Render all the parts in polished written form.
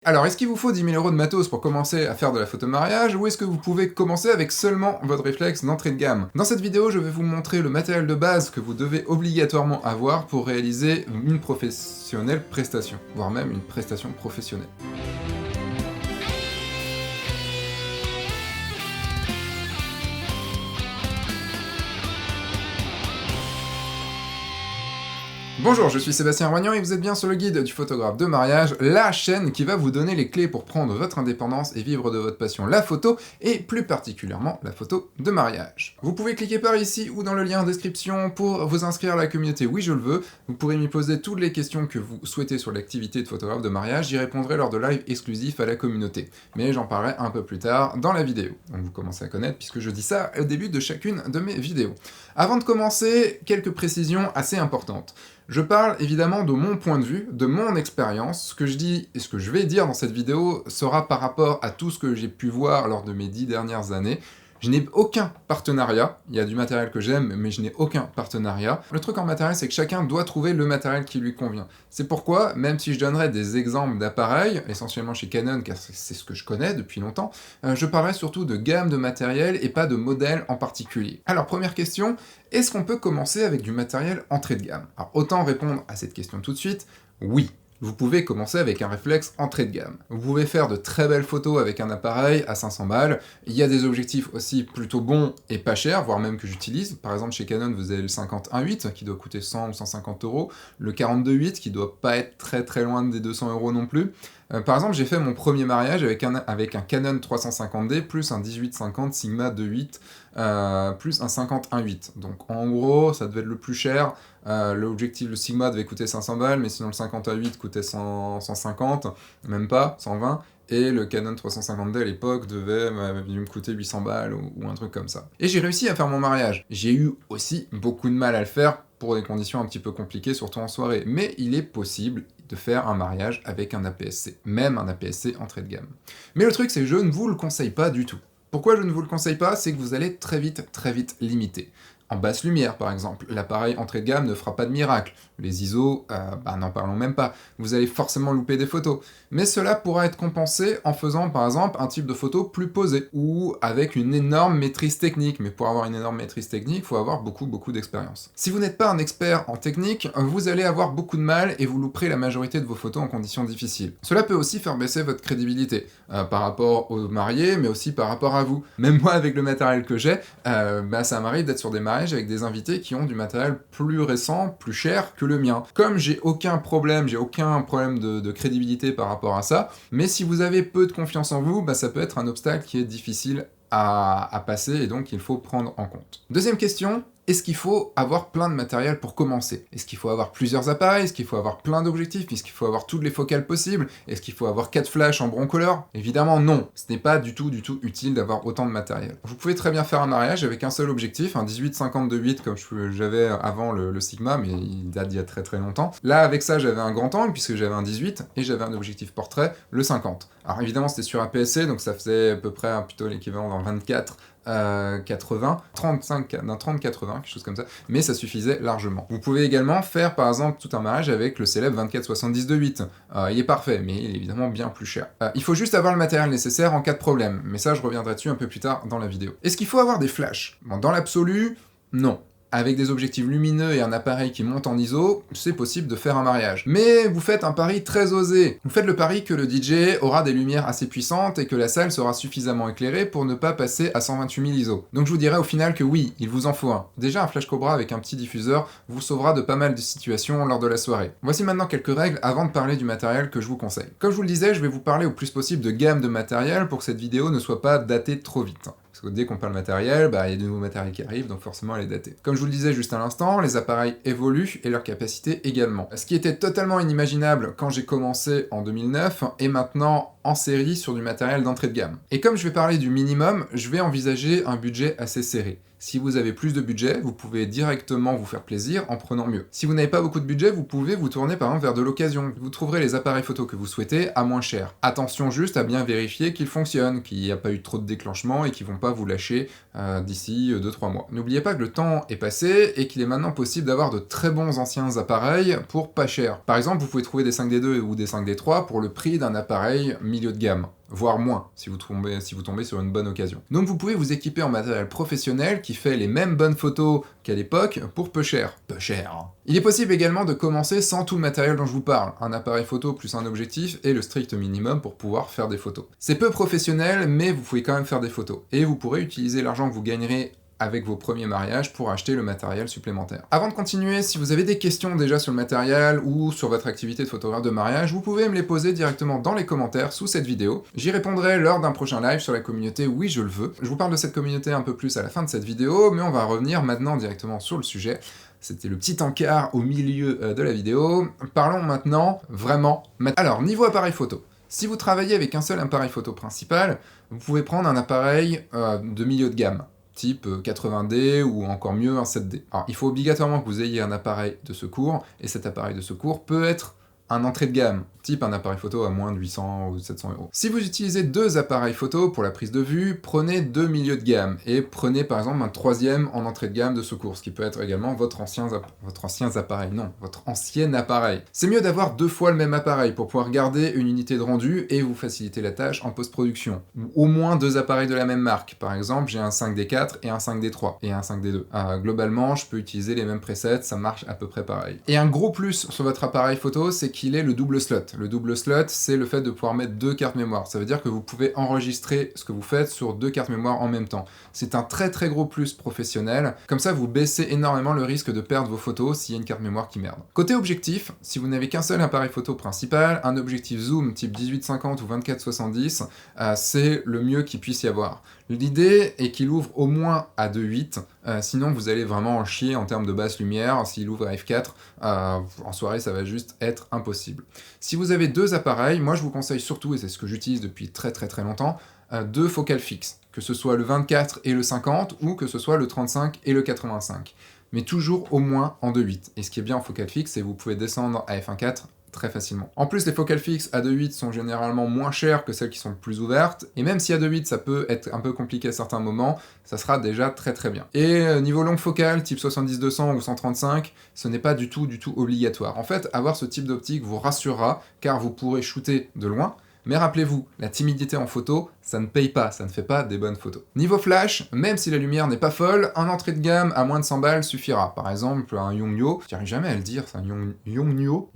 Alors, est-ce qu'il vous faut 10 000 € de matos pour commencer à faire de la photo mariage, ou est-ce que vous pouvez commencer avec seulement votre réflexe d'entrée de gamme? Dans cette vidéo, je vais vous montrer le matériel de base que vous devez obligatoirement avoir pour réaliser une professionnelle prestation, voire même une prestation professionnelle. Bonjour, je suis Sébastien Roignan et vous êtes bien sur le guide du photographe de mariage, la chaîne qui va vous donner les clés pour prendre votre indépendance et vivre de votre passion, la photo, et plus particulièrement la photo de mariage. Vous pouvez cliquer par ici ou dans le lien en description pour vous inscrire à la communauté Oui Je le veux. Vous pourrez m'y poser toutes les questions que vous souhaitez sur l'activité de photographe de mariage, j'y répondrai lors de live exclusifs à la communauté. Mais j'en parlerai un peu plus tard dans la vidéo. Donc vous commencez à connaître puisque je dis ça au début de chacune de mes vidéos. Avant de commencer, quelques précisions assez importantes. Je parle évidemment de mon point de vue, de mon expérience. Ce que je dis et ce que je vais dire dans cette vidéo sera par rapport à tout ce que j'ai pu voir lors de mes 10 dernières années. Je n'ai aucun partenariat, il y a du matériel que j'aime, mais je n'ai aucun partenariat. Le truc en matériel, c'est que chacun doit trouver le matériel qui lui convient. C'est pourquoi, même si je donnerais des exemples d'appareils, essentiellement chez Canon, car c'est ce que je connais depuis longtemps, je parlerai surtout de gamme de matériel et pas de modèle en particulier. Alors, première question, est-ce qu'on peut commencer avec du matériel entrée de gamme? Alors, autant répondre à cette question tout de suite, oui. Vous pouvez commencer avec un réflexe entrée de gamme. Vous pouvez faire de très belles photos avec un appareil à 500 balles. Il y a des objectifs aussi plutôt bons et pas chers, voire même que j'utilise. Par exemple, chez Canon, vous avez le 50-1.8 qui doit coûter 100 ou 150 €, le 42-8 qui doit pas être très loin des 200 € non plus. Par exemple, j'ai fait mon premier mariage avec un Canon 350D plus un 18-50 Sigma 2.8 plus un 50-1.8. Donc en gros, ça devait être le plus cher. L'objectif, le Sigma devait coûter 500 balles, mais sinon le 50-1.8 coûtait 150, même pas, 120. Et le Canon 350D à l'époque devait me coûter 800 balles ou un truc comme ça. Et j'ai réussi à faire mon mariage. J'ai eu aussi beaucoup de mal à le faire pour des conditions un petit peu compliquées, surtout en soirée. Mais il est possible de faire un mariage avec un APS-C, même un APS-C entrée de gamme. Mais le truc, c'est que je ne vous le conseille pas du tout. Pourquoi je ne vous le conseille pas? C'est que vous allez très vite limiter. En basse lumière, par exemple, l'appareil entrée de gamme ne fera pas de miracle. Les ISO, n'en parlons même pas. Vous allez forcément louper des photos. Mais cela pourra être compensé en faisant, par exemple, un type de photo plus posé, ou avec une énorme maîtrise technique. Mais pour avoir une énorme maîtrise technique, il faut avoir beaucoup d'expérience. Si vous n'êtes pas un expert en technique, vous allez avoir beaucoup de mal et vous louperez la majorité de vos photos en conditions difficiles. Cela peut aussi faire baisser votre crédibilité, par rapport aux mariés, mais aussi par rapport à vous. Même moi, avec le matériel que j'ai, ça m'arrive d'être sur des mariages avec des invités qui ont du matériel plus récent, plus cher que le mien. Comme j'ai aucun problème de crédibilité par rapport à ça, mais si vous avez peu de confiance en vous, ça peut être un obstacle qui est difficile à passer et donc il faut prendre en compte. Deuxième question, est-ce qu'il faut avoir plein de matériel pour commencer? Est-ce qu'il faut avoir plusieurs appareils? Est-ce qu'il faut avoir plein d'objectifs? Est-ce qu'il faut avoir toutes les focales possibles? Est-ce qu'il faut avoir 4 flashs en broncolor? Évidemment non, ce n'est pas du tout utile d'avoir autant de matériel. Vous pouvez très bien faire un mariage avec un seul objectif, un 18-50-2.8 comme j'avais avant le Sigma, mais il date d'il y a très longtemps. Là avec ça j'avais un grand angle puisque j'avais un 18 et j'avais un objectif portrait, le 50. Alors évidemment c'était sur APS-C, donc ça faisait à peu près plutôt l'équivalent d'un 24 80, 35, d'un 30-80, quelque chose comme ça, mais ça suffisait largement. Vous pouvez également faire par exemple tout un mariage avec le célèbre 24-70-2.8. Il est parfait, mais il est évidemment bien plus cher. Il faut juste avoir le matériel nécessaire en cas de problème, mais ça je reviendrai dessus un peu plus tard dans la vidéo. Est-ce qu'il faut avoir des flashs? Bon, dans l'absolu, non. Avec des objectifs lumineux et un appareil qui monte en ISO, c'est possible de faire un mariage. Mais vous faites un pari très osé. Vous faites le pari que le DJ aura des lumières assez puissantes et que la salle sera suffisamment éclairée pour ne pas passer à 128 000 ISO. Donc je vous dirais au final que oui, il vous en faut un. Déjà un flash Cobra avec un petit diffuseur vous sauvera de pas mal de situations lors de la soirée. Voici maintenant quelques règles avant de parler du matériel que je vous conseille. Comme je vous le disais, je vais vous parler au plus possible de gamme de matériel pour que cette vidéo ne soit pas datée trop vite. Parce que dès qu'on parle matériel, il y a de nouveaux matériels qui arrivent, donc forcément elle est datée. Comme je vous le disais juste à l'instant, les appareils évoluent et leur capacité également. Ce qui était totalement inimaginable quand j'ai commencé en 2009 est maintenant en série sur du matériel d'entrée de gamme. Et comme je vais parler du minimum, je vais envisager un budget assez serré. Si vous avez plus de budget, vous pouvez directement vous faire plaisir en prenant mieux. Si vous n'avez pas beaucoup de budget, vous pouvez vous tourner par exemple vers de l'occasion. Vous trouverez les appareils photo que vous souhaitez à moins cher. Attention juste à bien vérifier qu'ils fonctionnent, qu'il n'y a pas eu trop de déclenchement et qu'ils vont pas vous lâcher d'ici 2-3 mois. N'oubliez pas que le temps est passé et qu'il est maintenant possible d'avoir de très bons anciens appareils pour pas cher. Par exemple, vous pouvez trouver des 5D2 ou des 5D3 pour le prix d'un appareil milieu de gamme, voire moins, si vous tombez sur une bonne occasion. Donc vous pouvez vous équiper en matériel professionnel qui fait les mêmes bonnes photos qu'à l'époque pour peu cher. Peu cher, hein. Il est possible également de commencer sans tout le matériel dont je vous parle. Un appareil photo plus un objectif est le strict minimum pour pouvoir faire des photos. C'est peu professionnel, mais vous pouvez quand même faire des photos. Et vous pourrez utiliser l'argent que vous gagnerez avec vos premiers mariages pour acheter le matériel supplémentaire. Avant de continuer, si vous avez des questions déjà sur le matériel ou sur votre activité de photographe de mariage, vous pouvez me les poser directement dans les commentaires sous cette vidéo. J'y répondrai lors d'un prochain live sur la communauté Oui Je le veux. Je vous parle de cette communauté un peu plus à la fin de cette vidéo, mais on va revenir maintenant directement sur le sujet. C'était le petit encart au milieu de la vidéo. Parlons maintenant vraiment. Alors, niveau appareil photo. Si vous travaillez avec un seul appareil photo principal, vous pouvez prendre un appareil de milieu de gamme, type 80D ou encore mieux un 7D. Alors, il faut obligatoirement que vous ayez un appareil de secours, et cet appareil de secours peut être un entrée de gamme, type un appareil photo à moins de 800 ou 700 euros. Si vous utilisez deux appareils photo pour la prise de vue, prenez deux milieux de gamme, et prenez par exemple un troisième en entrée de gamme de secours, ce qui peut être également votre ancien appareil. C'est mieux d'avoir deux fois le même appareil pour pouvoir garder une unité de rendu et vous faciliter la tâche en post-production. Ou au moins deux appareils de la même marque. Par exemple, j'ai un 5D4 et un 5D3 et un 5D2. Globalement, je peux utiliser les mêmes presets, ça marche à peu près pareil. Et un gros plus sur votre appareil photo, c'est qu'il est le double slot. Le double slot, c'est le fait de pouvoir mettre deux cartes mémoire. Ça veut dire que vous pouvez enregistrer ce que vous faites sur deux cartes mémoire en même temps. C'est un très très gros plus professionnel. Comme ça, vous baissez énormément le risque de perdre vos photos s'il y a une carte mémoire qui merde. Côté objectif, si vous n'avez qu'un seul appareil photo principal, un objectif zoom type 18-50 ou 24-70, c'est le mieux qu'il puisse y avoir. L'idée est qu'il ouvre au moins à 2.8, sinon vous allez vraiment en chier en termes de basse lumière. S'il ouvre à f4, en soirée ça va juste être impossible. Si vous avez deux appareils, moi je vous conseille surtout, et c'est ce que j'utilise depuis très très très longtemps, deux focales fixes, que ce soit le 24 et le 50 ou que ce soit le 35 et le 85. Mais toujours au moins en 2.8. Et ce qui est bien en focale fixe, c'est que vous pouvez descendre à f1.4 très facilement. En plus, les focales fixes à 2.8 sont généralement moins chères que celles qui sont plus ouvertes, et même si à 2.8 ça peut être un peu compliqué à certains moments, ça sera déjà très très bien. Et niveau longue focale, type 70-200 ou 135, ce n'est pas du tout obligatoire. En fait, avoir ce type d'optique vous rassurera, car vous pourrez shooter de loin, mais rappelez-vous, la timidité en photo, ça ne paye pas, ça ne fait pas des bonnes photos. Niveau flash, même si la lumière n'est pas folle, un entrée de gamme à moins de 100 balles suffira. Par exemple, un Yongnuo, j'arrive jamais à le dire, c'est un Yongnuo.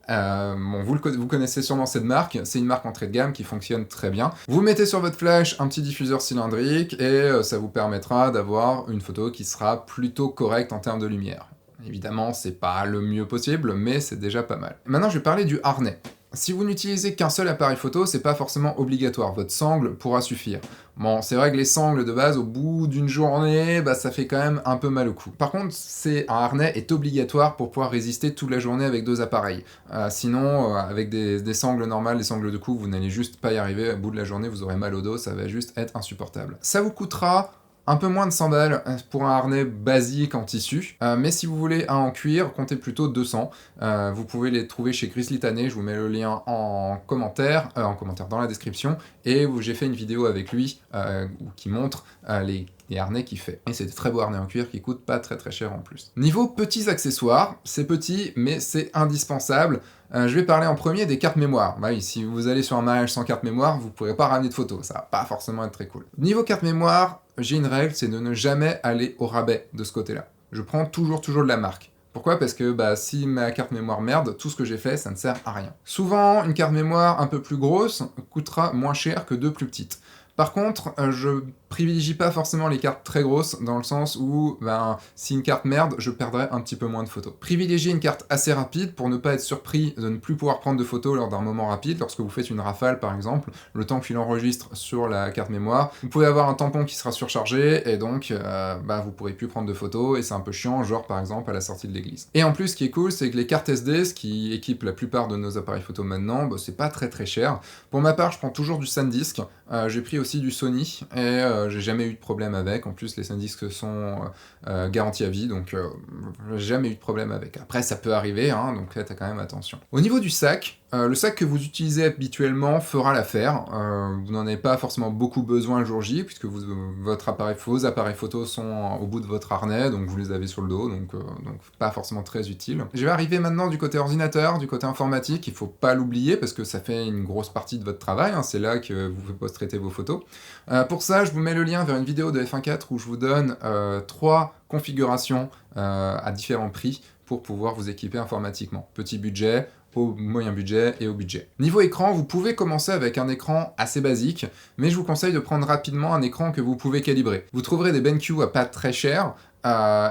Bon, vous connaissez sûrement cette marque, c'est une marque entrée de gamme qui fonctionne très bien. Vous mettez sur votre flash un petit diffuseur cylindrique et ça vous permettra d'avoir une photo qui sera plutôt correcte en termes de lumière. Évidemment, c'est pas le mieux possible, mais c'est déjà pas mal. Maintenant, je vais parler du harnais. Si vous n'utilisez qu'un seul appareil photo, c'est pas forcément obligatoire, votre sangle pourra suffire. Bon, c'est vrai que les sangles de base, au bout d'une journée, ça fait quand même un peu mal au cou. Par contre, un harnais est obligatoire pour pouvoir résister toute la journée avec deux appareils. Sinon, avec des sangles normales, des sangles de cou, vous n'allez juste pas y arriver, au bout de la journée, vous aurez mal au dos, ça va juste être insupportable. Ça vous coûtera un peu moins de 100 balles pour un harnais basique en tissu, mais si vous voulez un en cuir, comptez plutôt 200. Vous pouvez les trouver chez Grizzly Tanné, je vous mets le lien en commentaire dans la description, et j'ai fait une vidéo avec lui qui montre les harnais qu'il fait. Et c'est des très beaux harnais en cuir qui coûtent pas très très cher en plus. Niveau petits accessoires, c'est petit, mais c'est indispensable. Je vais parler en premier des cartes mémoire. Oui, si vous allez sur un mariage sans carte mémoire, vous pourrez pas ramener de photos, ça va pas forcément être très cool. Niveau carte mémoire, j'ai une règle, c'est de ne jamais aller au rabais de ce côté-là. Je prends toujours de la marque. Pourquoi ? Parce que si ma carte mémoire merde, tout ce que j'ai fait, ça ne sert à rien. Souvent, une carte mémoire un peu plus grosse coûtera moins cher que deux plus petites. Par contre, je privilégie pas forcément les cartes très grosses, dans le sens où, si une carte merde, je perdrais un petit peu moins de photos. Privilégiez une carte assez rapide pour ne pas être surpris de ne plus pouvoir prendre de photos lors d'un moment rapide, lorsque vous faites une rafale par exemple, le temps qu'il enregistre sur la carte mémoire. Vous pouvez avoir un tampon qui sera surchargé, et donc vous pourrez plus prendre de photos, et c'est un peu chiant, genre par exemple à la sortie de l'église. Et en plus, ce qui est cool, c'est que les cartes SD, ce qui équipe la plupart de nos appareils photo maintenant, c'est pas très cher. Pour ma part, je prends toujours du SanDisk, j'ai pris aussi du Sony, et j'ai jamais eu de problème avec. En plus, les SanDisk sont garantis à vie, donc j'ai jamais eu de problème avec. Après, ça peut arriver, hein, donc faites quand même attention. Au niveau du sac, le sac que vous utilisez habituellement fera l'affaire. Vous n'en avez pas forcément beaucoup besoin le jour J, puisque vos appareils photo sont au bout de votre harnais, donc vous les avez sur le dos, donc pas forcément très utile. Je vais arriver maintenant du côté ordinateur, du côté informatique. Il faut pas l'oublier, parce que ça fait une grosse partie de votre travail, hein, c'est là que vous post-traitez vos photos. Pour ça, je vous mets le lien vers une vidéo de F1.4 où je vous donne 3 configurations à différents prix pour pouvoir vous équiper informatiquement. Petit budget, au moyen budget et au budget. Niveau écran, vous pouvez commencer avec un écran assez basique, mais je vous conseille de prendre rapidement un écran que vous pouvez calibrer. Vous trouverez des BenQ à pas très cher,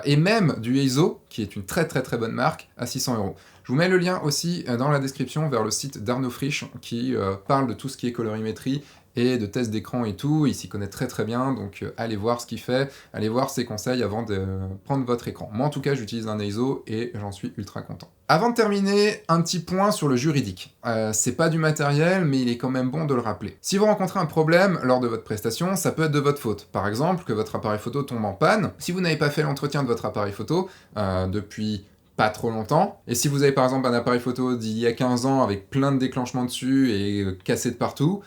et même du Eizo, qui est une très bonne marque, à 600 €. Je vous mets le lien aussi dans la description vers le site d'Arnaud Frisch, qui parle de tout ce qui est colorimétrie et de tests d'écran et tout. Il s'y connaît très bien, donc allez voir ce qu'il fait, allez voir ses conseils avant de prendre votre écran. Moi en tout cas, j'utilise un Eizo et j'en suis ultra content. Avant de terminer, un petit point sur le juridique. C'est pas du matériel, mais il est quand même bon de le rappeler. Si vous rencontrez un problème lors de votre prestation, ça peut être de votre faute. Par exemple, que votre appareil photo tombe en panne. Si vous n'avez pas fait l'entretien de votre appareil photo depuis pas trop longtemps, et si vous avez par exemple un appareil photo d'il y a 15 ans avec plein de déclenchements dessus et cassé de partout,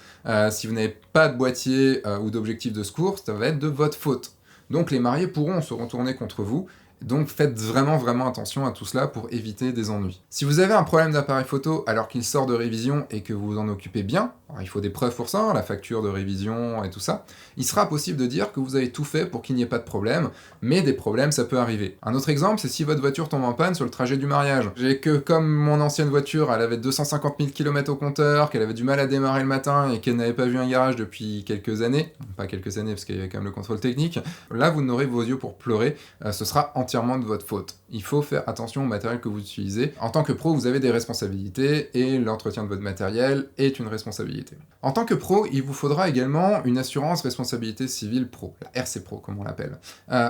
si vous n'avez pas de boîtier ou d'objectif de secours, ça va être de votre faute. Donc les mariés pourront se retourner contre vous, donc faites vraiment attention à tout cela pour éviter des ennuis. Si vous avez un problème d'appareil photo alors qu'il sort de révision et que vous vous en occupez bien, alors il faut des preuves pour ça, hein, la facture de révision et tout ça, il sera possible de dire que vous avez tout fait pour qu'il n'y ait pas de problème, mais des problèmes ça peut arriver. Un autre exemple, c'est si votre voiture tombe en panne sur le trajet du mariage. J'ai que comme mon ancienne voiture, elle avait 250 000 km au compteur, qu'elle avait du mal à démarrer le matin et qu'elle n'avait pas vu un garage depuis quelques années, pas quelques années parce qu'il y avait quand même le contrôle technique, là vous n'aurez vos yeux pour pleurer, ce sera entièrement de votre faute. Il faut faire attention au matériel que vous utilisez. En tant que pro, vous avez des responsabilités et l'entretien de votre matériel est une responsabilité. En tant que pro, il vous faudra également une assurance responsabilité civile pro, la RC Pro comme on l'appelle.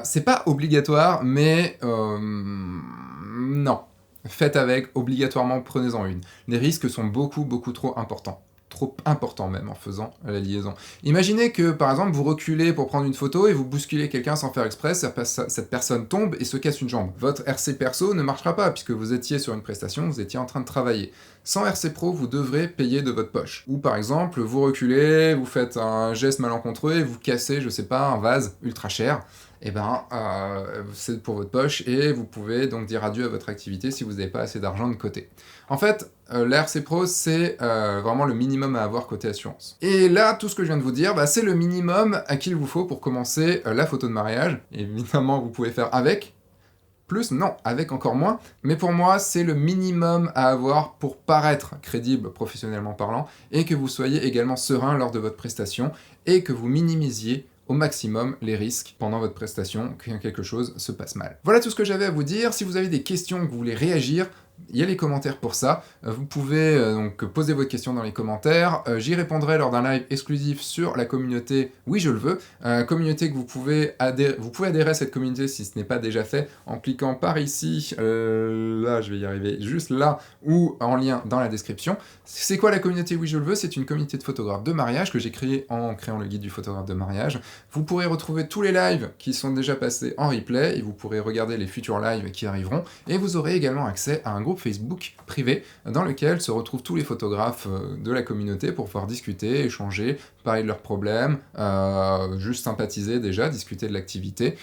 C'est pas obligatoire, mais non. Faites avec, obligatoirement prenez-en une. Les risques sont beaucoup trop importants. Trop important même en faisant la liaison. Imaginez que par exemple vous reculez pour prendre une photo et vous bousculez quelqu'un sans faire exprès, cette personne tombe et se casse une jambe. Votre RC perso ne marchera pas puisque vous étiez sur une prestation, vous étiez en train de travailler. Sans RC Pro, vous devrez payer de votre poche. Ou par exemple, vous reculez, vous faites un geste malencontreux et vous cassez, je sais pas, un vase ultra cher. C'est pour votre poche et vous pouvez donc dire adieu à votre activité si vous n'avez pas assez d'argent de côté. En fait, la RC Pro, c'est vraiment le minimum à avoir côté assurance. Et là, tout ce que je viens de vous dire, c'est le minimum à qu'il vous faut pour commencer la photo de mariage. Évidemment, vous pouvez faire avec, plus, non, avec encore moins, mais pour moi, c'est le minimum à avoir pour paraître crédible professionnellement parlant, et que vous soyez également serein lors de votre prestation, et que vous minimisiez au maximum les risques pendant votre prestation, que quelque chose se passe mal. Voilà tout ce que j'avais à vous dire. Si vous avez des questions, que vous voulez réagir, il y a les commentaires pour ça. Vous pouvez donc poser votre question dans les commentaires. J'y répondrai lors d'un live exclusif sur la communauté Oui je le veux. Communauté que vous pouvez adhérer à cette communauté si ce n'est pas déjà fait en cliquant par ici, là je vais y arriver, juste là, ou en lien dans la description. C'est quoi la communauté Oui je le veux? C'est une communauté de photographes de mariage que j'ai créée en créant le guide du photographe de mariage. Vous pourrez retrouver tous les lives qui sont déjà passés en replay et vous pourrez regarder les futurs lives qui arriveront. Et vous aurez également accès à un groupe Facebook privé dans lequel se retrouvent tous les photographes de la communauté pour pouvoir discuter, échanger, parler de leurs problèmes, juste sympathiser déjà, discuter de l'activité,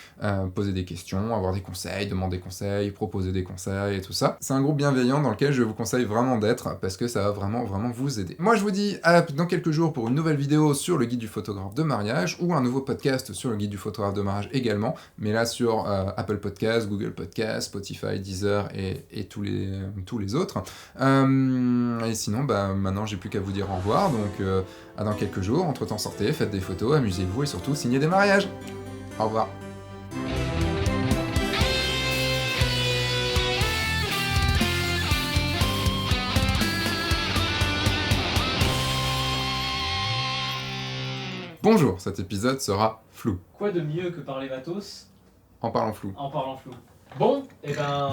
poser des questions, avoir des conseils, demander des conseils, proposer des conseils et tout ça. C'est un groupe bienveillant dans lequel je vous conseille vraiment d'être parce que ça va vraiment vous aider. Moi je vous dis à dans quelques jours pour une nouvelle vidéo sur le guide du photographe de mariage ou un nouveau podcast sur le guide du photographe de mariage également, mais là sur Apple Podcasts, Google Podcasts, Spotify, Deezer et tous les tous les autres. Et sinon, maintenant, j'ai plus qu'à vous dire au revoir, donc à dans quelques jours. Entre-temps, sortez, faites des photos, amusez-vous et surtout, signez des mariages. Au revoir. Bonjour, cet épisode sera flou. Quoi de mieux que parler matos En parlant flou. en parlant flou? Bon, et ben...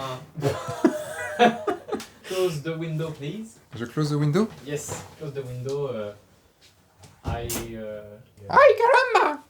Close the window, please. Je close the window? Yes, close the window. Aïe, caramba!